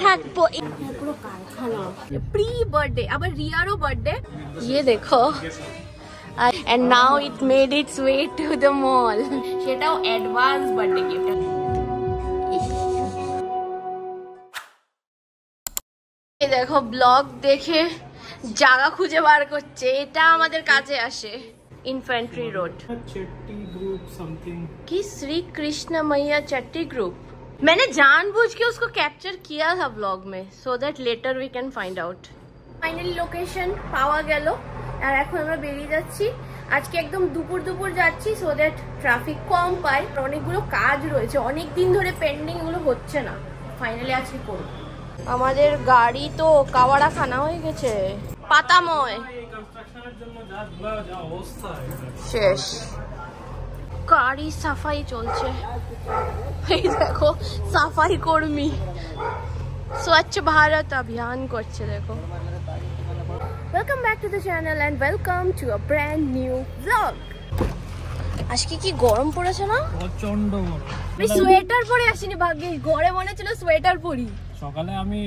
থাকবো পুরো কারখানা প্রি বার্থডে আবার রিয়ারও বার্থডে ये देखो and now it made its way to the mall সেটাও অ্যাডভান্স বার্থডে গিফট এই দেখো ব্লগ দেখে জায়গা খুঁজে বার করছে এটা আমাদের কাছে আসে इन्फेंट्री रोड चट्टी ग्रुप समथिंग की श्री कृष्ण मैया चट्टी ग्रुप मैंने जानबूझ के उसको कैप्चर किया था ब्लॉग में so that later we can find out finally location पावा गेलो আর এখন আমরা বেরিয়ে যাচ্ছি আজকে একদম দুপুর যাচ্ছি সো দ্যাট ট্রাফিক কম পাই অনেকগুলো কাজ রয়েছে অনেক দিন ধরে পেন্ডিং এগুলো হচ্ছে না ফাইনালি আজকে করব আমাদের গাড়ি তো কাওয়াড়া খানা হয়ে গেছে পাতাময় শেষ গাড়ি সাফাই চলছে এই দেখো সাফাই কর্মী স্বচ্ছ ভারত অভিযান করছে দেখো welcome back to the channel and welcome to a brand new blog আজকে কি গরম পড়েছে না প্রচন্ড গরম আমি সোয়েটার পরে আসিনি ভাগ্যে ঘরে মনে ছিল সোয়েটার পরি সকালে আমি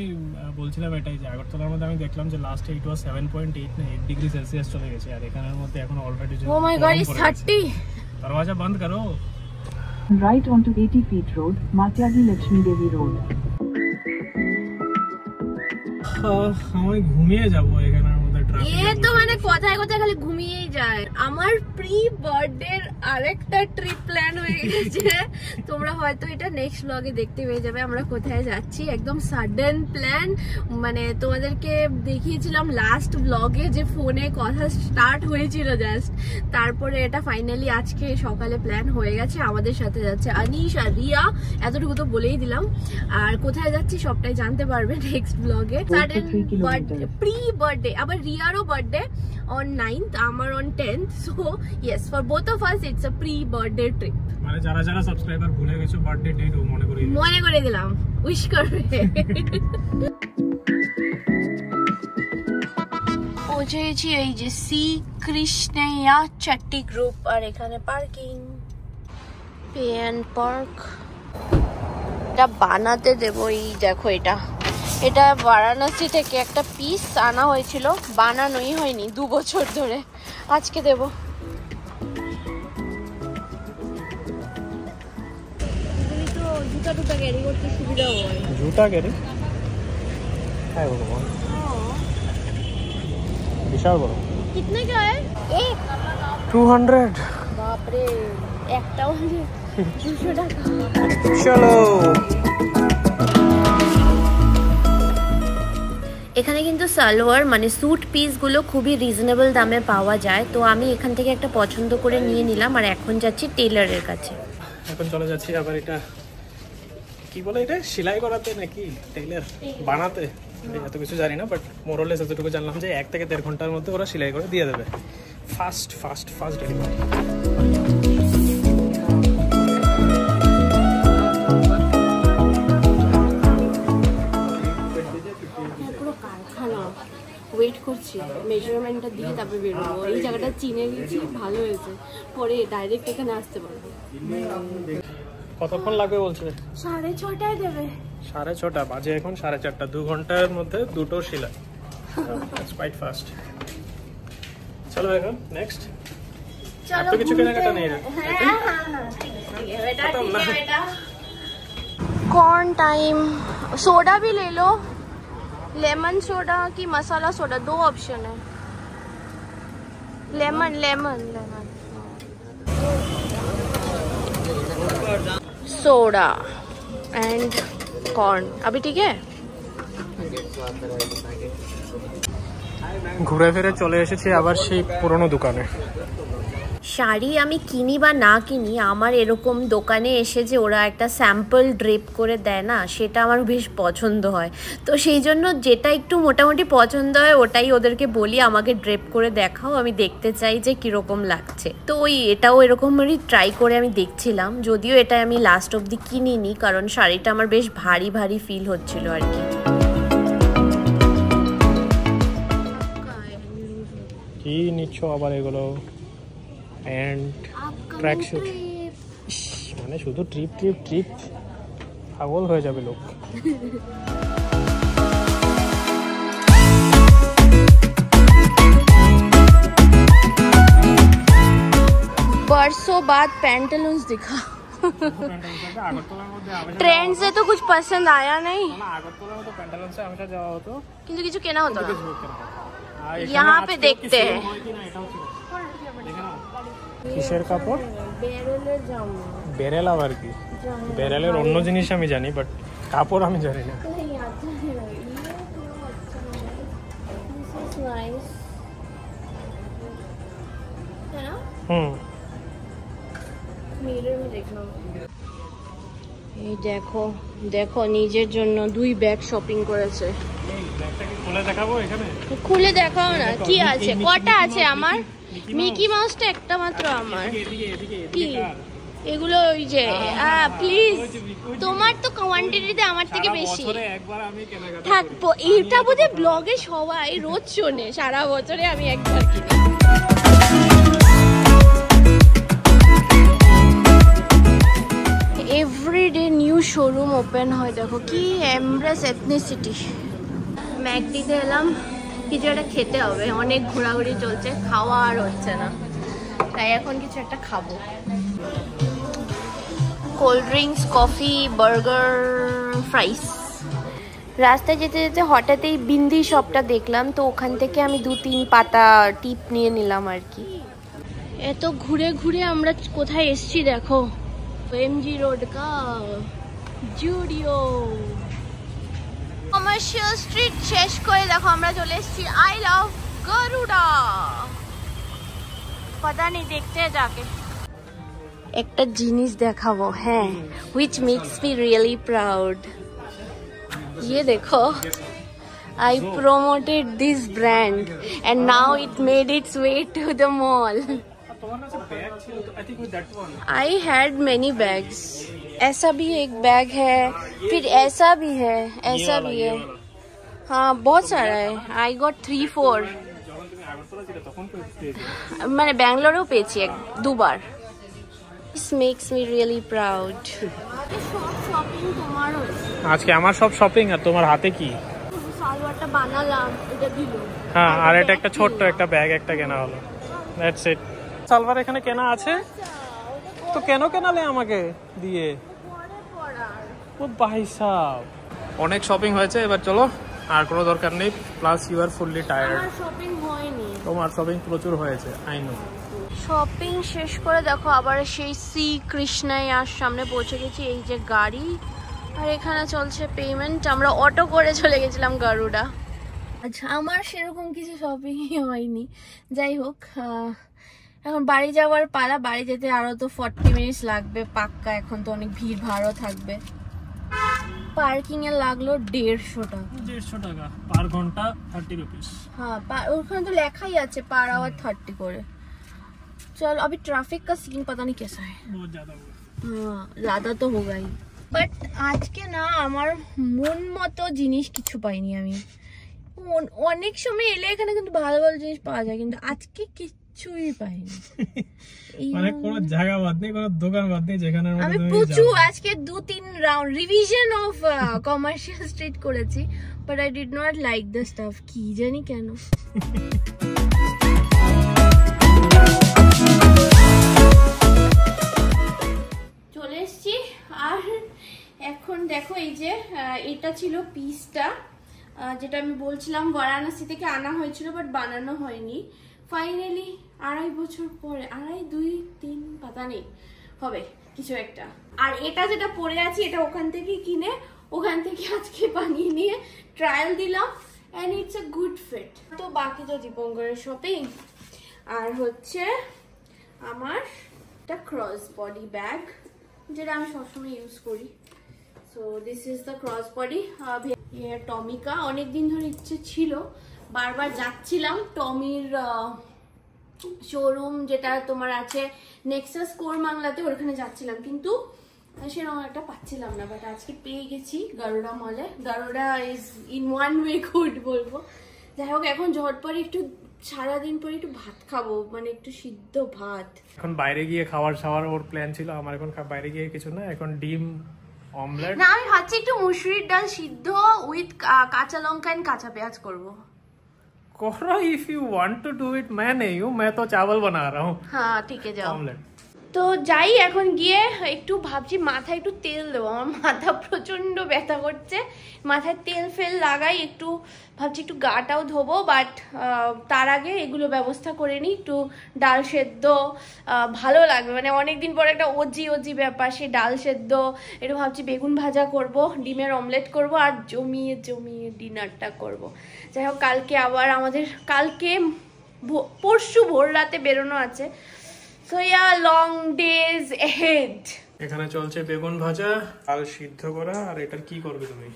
বলছিলাম এটাই যে আগরতলার মধ্যে আমি দেখলাম যে লাস্ট ইট ওয়াজ 7.8 না 8 ডিগ্রি সেলসিয়াস চলে গেছে আর এখানের মধ্যে এখন already oh my god it's 30 দরজা বন্ধ করো রাইট অনটু 80 ফিট রোড মাতিয়াগি লক্ষ্মী দেবী রোড আমি ঘুমিয়ে যাব এখানের মধ্যে ট্রাফিক এ তো মানে কথায় কথায় খালি ঘুমিয়েই যায় আমার প্রি বার্থডে আরেকটা ট্রিপ প্ল্যান হয়ে গেছে তোমরা হয়তো এটা নেক্সট ব্লগে দেখতে পেয়ে যাবে আমরা কোথায় যাচ্ছি একদম সাডেন প্ল্যান মানে তোমাদেরকে দেখিয়েছিলাম লাস্ট ব্লগে যে ফোনে কথা স্টার্ট হয়েছিল জাস্ট তারপরে এটা ফাইনালি আজকে সকালে প্ল্যান হয়ে গেছে আমাদের সাথে যাচ্ছে আনিশ আর রিয়া এতটুকু তো বলেই দিলাম আর কোথায় যাচ্ছি সবটাই জানতে পারবে নেক্সট ব্লগে সাডেন বার্থডে প্রি বার্থডে আবার রিয়ারও বার্থডে on 9th আমার on 10th so yes for both of us it's a pre birthday trip মানে যারা যারা সাবস্ক্রাইবার ভুলে গেছো বার্থডে ডেট মনে করে দিলাম উইশ করবে পৌঁছেছি এই যে শ্রী কৃষ্ণয়া চাট্টি গ্রুপ আর এখানে পার্কিং পে এন্ড পার্ক এটা বানাতে দেবো এই দেখো এটা বারাণসী থেকে একটা পিস আনা হয়েছিল বানানোই হয়নি 2 বছর ধরে আজকে দেব তো জুতা ক্যারি করতে সুবিধা হয় জুতা ক্যারি হ্যাঁ ভগবান বিশাল বড় कितने का है 200 बाप रे একটাও 200 টাকা চলো এখানে কিন্তু সালোয়ার মানে স্যুট পিসগুলো খুবই রিজনেবল দামে পাওয়া যায় তো আমি এখান থেকে একটা পছন্দ করে নিয়ে নিলাম আর এখন যাচ্ছি টেলারের কাছে এখন চলে যাচ্ছি আবার এটা কি বলে এটা সেলাই করাতে নাকি টেলার বানাতে এত কিছু জানি না বাট মোরলেস এতটুকু জানলাম যে 1 থেকে 1.5 ঘন্টার মধ্যে ওরা সেলাই করে দিয়ে দেবে ফাস্ট ডেলিভারি ওয়েট করছি মেজারমেন্টটা দিয়ে তারপরে বেরোবো এই জায়গাটা চিনে গেছি ভালো হয়েছে পরে ডাইরেক্ট এখানে আসতে পারবো কতক্ষণ লাগবে বলছে 6:30টায় দেবে 6:30 বাজে এখন 4:30 2 ঘন্টার মধ্যে দুটো সেলাই ইটস কোয়াইট ফাস্ট চলো এখন নেক্সট চলো কিছু কেনাকাটা নেই कौन टाइम सोडा भी ले लो लेमन सोडा की मसाला सोडा 2 ऑप्शन है लेमन सोडा एंड कॉर्न अभी ठीक है ঘুরে ফিরে চলে এসেছি আবার সেই পুরনো দোকানে শাড়ি আমি কিনি বা না কিনি আমার এরকম দোকানে এসে যে ওরা একটা স্যাম্পল ড্রেপ করে দেয় না সেটা আমার বেশ পছন্দ হয় তো সেই জন্য যেটা একটু মোটামুটি পছন্দ হয় ওটাই ওদেরকে বলি আমাকে ড্রেপ করে দেখাও আমি দেখতে চাই যে কীরকম লাগছে তো এটাও এরকমই ট্রাই করে আমি দেখছিলাম যদিও এটা আমি লাস্ট অবধি কিনিনি কারণ শাড়িটা আমার বেশ ভারী ফিল হচ্ছিল আর কি নিচ্ছ আবার এগুলো and track shoot মানে শুধু ট্রিপ পাগল হয়ে যাবে লোক। बरसों बाद पैंटालून्स दिखा। ट्रेंड से तो कुछ पसंद आया नहीं, কিন্তু কিছু কেনা হতো না। यहाँ पे देखते हैं কিসের কাপড়, বেরেলের জামা। বেরেল আবার কি? বেরেলের অন্য জিনিস আমি জানি, বাট কাপড় আমি জানি না। এই দেখো দেখো, নিজের জন্য 2 ব্যাগ শপিং করেছে। খুলে দেখাবো এখানে, খুলে দেখাও না কি আছে, কটা আছে আমার? মিকি মাউসটা একটা মাত্র আমার। কি এগুলো? ওই যে প্লিজ, তোমার তো কোয়ান্টিটিতে আমার থেকে বেশি। থাকবো এটা বোধহয় ব্লগে সবাই রোজ শোনে, সারা বছরে আমি একবার কিনি। এভরিডে নিউ শোরুম ওপেন হয়। দেখো কি এমব্রেস এথনিসিটি। ম্যাকডিতে এলাম, কিছু একটা খেতে হবে, অনেক ঘোরাঘুরি চলছে, খাওয়া আর হচ্ছে না, তাই এখন কিছু একটা খাবো। Cold drinks, coffee, burger, fries. রাস্তায় যেতে যেতে হঠাৎ এই বিন্দি শপটা দেখলাম, তো ওখান থেকে আমি 2-3 পাতা টিপ নিয়ে নিলাম আর কি। এত ঘুরে ঘুরে আমরা কোথায় এসছি দেখো, এমজি রোড কা জুডিও। কমার্শিয়াল স্ট্রিট শেষ করে দেখো আমরা চলে এসেছি আই লাভ গরুড়া। पता नहीं, देखते हैं जाके। একটা জিনিস দেখাবো, হ্যাঁ, which makes me really proud। ये देखो, I promoted this brand and now it made its way to the mall। I had many bags। ऐसा भी एक बैग है, फिर ऐसा भी है, ऐसा भी है, हाँ बहुत सारा है। I got 3-4, मैंने बैंगलोरेও পেয়েছি 2 বার। This makes me really proud। আজকে আমার সব শপিং, আর তোমার হাতে কি? সালোয়ারটা বানালাম, এটা দিল। হ্যাঁ, আর এটা একটা ছোট্ট একটা ব্যাগ একটা কেনা হলো, দ্যাটস ইট। সালোয়ার এখানে কেনা আছে তো কেন কেনালে আমাকে দিয়ে? ও ভাই সাহেব, অনেক শপিং হয়েছে, এবার চলো, আর কোনো দরকার নেই। Plus you are fully tired. আমার শপিং হয়নি, তোমার শপিং প্রচুর হয়েছে, আই নো। শপিং শেষ করে দেখো আবার সেই শ্রী কৃষ্ণায় আর সামনে পৌঁছে গেছি। এই যে গাড়ি, আর এখানে চলছে পেমেন্ট। আমরা অটো করে চলে গেছিলাম গারুডা। আচ্ছা, আমার সেরকম কিছু শপিংই হয়নি। যাই হোক, এখন বাড়ি যাওয়ার পালা। বাড়ি যেতে আরো তো 40 মিনিটস লাগবে পাক্কা, এখন তো অনেক ভিড় ভাড়ও থাকবে। পার্কিং এ লাগলো 150 টাকা। 150 টাকা পার ঘন্টা, 30 রুপিস। হ্যাঁ, ওখানে তো লেখাই আছে পার আওয়ার 30 করে। चलो, अभी ट्रैफिक का सीन पता नहीं कैसा है, बहुत ज्यादा होगा। हाँ, ज्यादा तो होगा ही। বাট আজকে না আমার মন মতো জিনিস কিছু পাইনি আমি। অনেক সময় এলে এখানে কিন্তু ভালো ভালো জিনিস পাওয়া যায়, কিন্তু আজকে কিছুই পাইনি। মানে কোনো জায়গা বাদ নেই, কোনো দোকান বাদ নেই যেখানে আমি প্রচুর আজকে 2-3 round revision of commercial street করেছি, but I did not like the stuff. কি জানি কেন। চলে এসছি। আর এখন দেখো, এই যে এটা ছিল পিসটা, যেটা আমি বলছিলাম বারাণসী থেকে আনা হয়েছিল, বাট বানানো হয়নি। ফাইনালি 2.5 বছর পরে, 2.5-3 পাতা নেই হবে কিছু একটা। আর এটা যেটা পরে আছি, এটা ওখান থেকে কিনে ওখান থেকে আজকে বানিয়ে নিয়ে ট্রায়াল দিলাম, and it's a good fit. তো বাকি তো দীপঙ্করের শপিং। আর হচ্ছে আমার একটা ক্রস বডি ব্যাগ, যেটা আমি সবসময় ইউজ করি। So this is the cross body. টমিকা, অনেকদিন ধরে ইচ্ছে ছিল, বারবার যাচ্ছিলাম টমির শোরুম যেটা তোমার আছে নেক্সাস কোরমাংলাতে, ওখানে যাচ্ছিলাম, কিন্তু সেরকম একটা পাচ্ছিলাম না। বাট আজকে পেয়ে গেছি গারুডা মলে। Garuda is in one way good বলবো। যাই হোক, এখন ঝটপট একটু সারাদিন পরে একটু ভাত খাবো, মানে একটু সিদ্ধ ভাত। এখন বাইরে গিয়ে খাওয়ার ওর প্ল্যান ছিল। আমার এখন বাইরে গিয়ে কিছু না, এখন ডিম অমলেট না আমি ভাবছি একটু মুসুরির ডাল সিদ্ধ উইথ কাঁচা লঙ্কা এন্ড কাঁচা পেঁয়াজ করব। करो if you want to do it. मैं नहीं हूँ, मैं तो चावल बना रहा हूँ। हाँ ठीक है जाओ। ऑमलेट তো যাই এখন গিয়ে একটু ভাবছি মাথায় একটু তেল দেবো, আমার মাথা প্রচন্ড ব্যথা করছে, মাথায় তেল ফেল লাগাই, একটু ভাবছি একটু গাটাও ধোবো, বাট তার আগে এগুলো ব্যবস্থা করে নিই। একটু ডাল সেদ্ধ ভালো লাগবে, মানে অনেকদিন পর একটা ওজি ব্যাপার, সে ডাল সেদ্ধ, একটু ভাবছি বেগুন ভাজা করব, ডিমের অমলেট করব, আর জমিয়ে ডিনারটা করব। যাই হোক কালকে আবার আমাদের পরশু ভোর রাতে বেরোনো আছে। So yeah, long days ahead. এখানে চলছে বেগুন ভাজা আর সিদ্ধ করা। আর এটার কি করবে তুমি?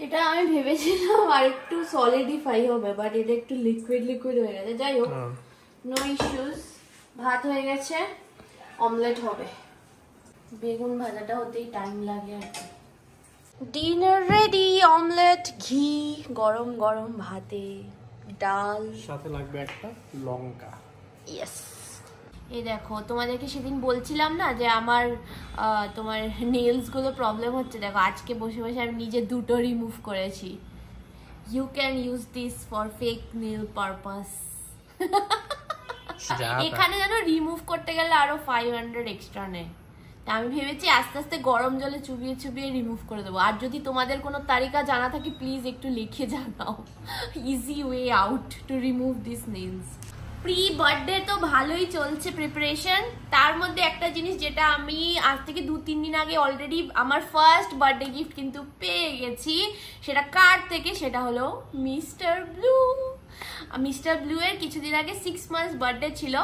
এটা আমি ভেবেছিলাম আর একটু সলিডিফাই হবে, বাট এটা একটু লিকুইড হয়ে গেছে। যাই হোক নো ইস্যুস। ভাত হয়ে গেছে, অমলেট হবে, বেগুন ভাজাটা হতেই টাইম লাগে আর কি। ডিনার রেডি, অমলেট, ঘি, গরম গরম ভাতে, ডাল, সাথে লাগবে একটা লঙ্কা। ইয়েস। এই দেখো তোমাদেরকে সেদিন বলছিলাম না যে আমার তোমার নেলস গুলো প্রবলেম হচ্ছে, দেখো আজকে বসে বসে আমি নিজে দুটো রিমুভ করেছি। You can use this for fake nail purpose. এখানে যেন রিমুভ করতে গেলে আরো 500 এক্সট্রা নেয়। আমি ভেবেছি আস্তে আস্তে গরম জলে চুবিয়ে রিমুভ করে দেবো। আর যদি তোমাদের কোনো তারিকা জানা থাকে প্লিজ একটু লিখে জানাও, easy way out to remove this nails. Pre birthday তো ভালোই চলছে প্রিপারেশন, তার মধ্যে একটা জিনিস যেটা আমি আজ থেকে 2-3 দিন আগে অলরেডি আমার ফার্স্ট বার্থডে গিফট কিন্তু পেয়ে গেছি। সেটা কার থেকে? সেটা হলো মিস্টার ব্লু। মিস্টার ব্লু এর কিছুদিন আগে 6 মান্থস বার্থডে ছিল।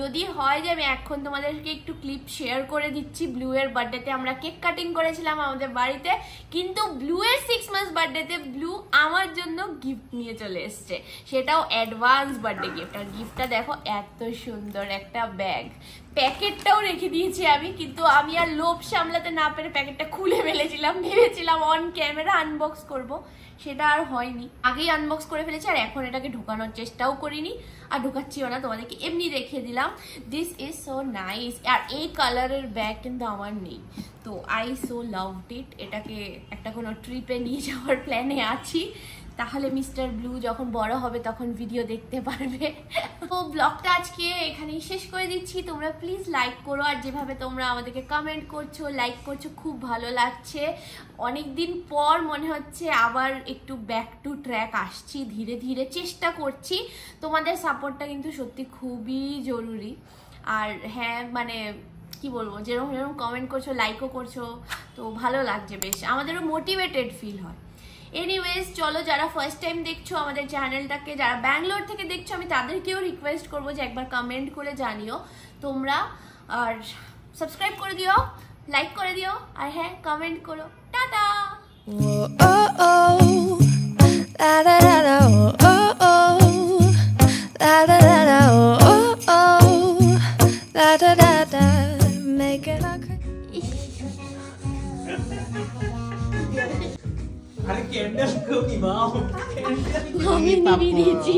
যদি হয় যে আমি এখন তোমাদেরকে একটু ক্লিপ শেয়ার করে দিচ্ছি। ব্লু এর বার্থডেতে আমরা কেক কাটিং করেছিলাম আমাদের বাড়িতে, কিন্তু ব্লু এর 6 মান্থস বার্থডেতে ব্লু আমার জন্য গিফট নিয়ে চলে এসছে, সেটাও অ্যাডভান্স বার্থডে গিফট। আর গিফটটা দেখো এত সুন্দর একটা ব্যাগ, প্যাকেটটাও রেখে দিয়েছি আমি, কিন্তু আমি আর লোভ সামলাতে না পেরে প্যাকেটটা খুলে ফেলেছিলাম। ভেবেছিলাম অন ক্যামেরা আনবক্স করব, সেটা আর হয়নি, আগেই আনবক্স করে ফেলেছি। আর এখন এটাকে ঢোকানোর চেষ্টাও করিনি, আর ঢোকাচ্ছিও না, তোমাদেরকে এমনি দেখিয়ে দিলাম। This is so nice. আর এই কালারের ব্যাগ কিন্তু আমার নেই, তো আই সো লাভড ইট। এটাকে একটা কোনো ট্রিপে নিয়ে যাওয়ার প্ল্যানে আছি, তাহলে মিস্টার ব্লু যখন বড় হবে তখন ভিডিও দেখতে পারবে। তো ব্লগটা আজকে এখানেই শেষ করে দিচ্ছি। তোমরা প্লিজ লাইক করো, আর যেভাবে তোমরা আমাদেরকে কমেন্ট করছো, লাইক করছো, খুব ভালো লাগছে। অনেকদিন পর মনে হচ্ছে আবার একটু ব্যাক টু ট্র্যাক আসছি, ধীরে ধীরে চেষ্টা করছি। তোমাদের সাপোর্টটা কিন্তু সত্যি খুবই জরুরি। আর হ্যাঁ মানে কি বলবো, যেরকম কমেন্ট করছো, লাইকও করছো, তো ভালো লাগছে বেশ, আমাদেরও মোটিভেটেড ফিল হয়। এনিওয়েজ চলো, যারা ফার্স্ট টাইম দেখছো আমাদের চ্যানেলটাকে, যারা ব্যাঙ্গালোর থেকে দেখছো, আমি তাদেরকেও রিকোয়েস্ট করবো যে একবার কমেন্ট করে জানিও তোমরা, আর সাবস্ক্রাইব করে দিও, লাইক করে দিও, আর হ্যাঁ কমেন্ট করো। টাটা। अरे कैंडल को निभाओ, আমি নিয়ে নিয়েছি।